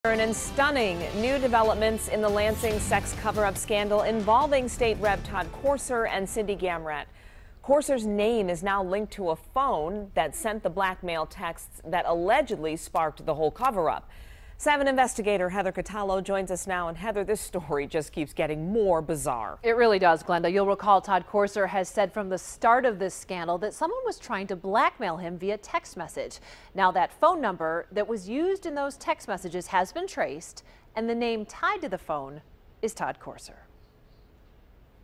And stunning new developments in the Lansing sex cover-up scandal involving State Rep Todd Courser and Cindy Gamrat. Courser's name is now linked to a phone that sent the blackmail texts that allegedly sparked the whole cover-up. 7 investigator Heather Catallo joins us now. And Heather, this story just keeps getting more bizarre. It really does, Glenda. You'll recall Todd Courser has said from the start of this scandal that someone was trying to blackmail him via text message. Now that phone number that was used in those text messages has been traced, and the name tied to the phone is Todd Courser.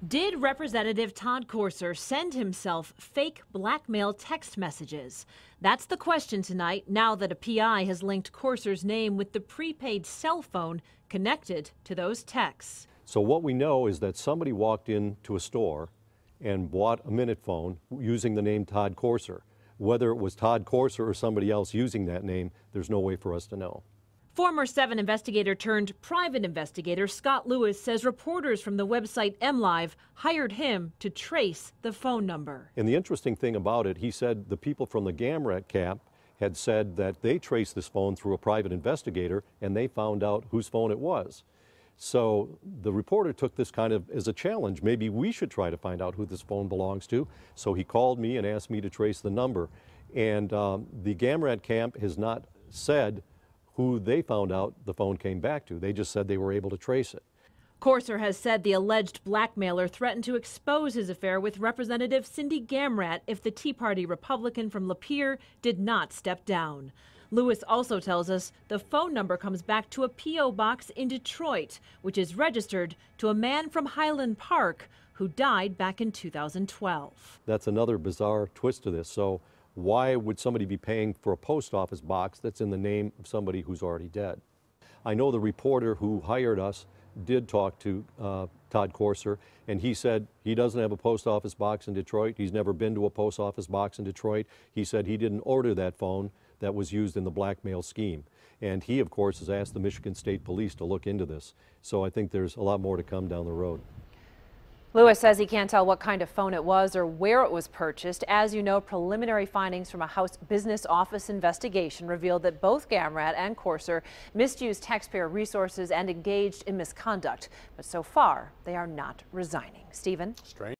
Did Representative Todd Courser send himself fake blackmail text messages? That's the question tonight, now that a PI has linked Courser's name with the prepaid cell phone connected to those texts. So what we know is that somebody walked into a store and bought a minute phone using the name Todd Courser. Whether it was Todd Courser or somebody else using that name, there's no way for us to know. Former 7 investigator turned private investigator Scott Lewis says reporters from the website MLive hired him to trace the phone number. And the interesting thing about it, he said the people from the Gamrat camp had said that they traced this phone through a private investigator and they found out whose phone it was. So the reporter took this kind of as a challenge. Maybe we should try to find out who this phone belongs to. So he called me and asked me to trace the number. And the Gamrat camp has not said who they found out the phone came back to. They just said they were able to trace it. Courser has said the alleged blackmailer threatened to expose his affair with Representative Cindy Gamrat if the Tea Party Republican from Lapeer did not step down. Lewis also tells us the phone number comes back to a P.O. box in Detroit, which is registered to a man from Highland Park who died back in 2012. That's another bizarre twist to this. So why would somebody be paying for a post office box that's in the name of somebody who's already dead? I know the reporter who hired us did talk to Todd Courser, and he said he doesn't have a post office box in Detroit. He's never been to a post office box in Detroit. He said he didn't order that phone that was used in the blackmail scheme. And he, of course, has asked the Michigan State Police to look into this. So I think there's a lot more to come down the road. Lewis says he can't tell what kind of phone it was or where it was purchased. As you know, preliminary findings from a House Business Office investigation revealed that both Gamrat and Courser misused taxpayer resources and engaged in misconduct. But so far, they are not resigning. Stephen? Strange.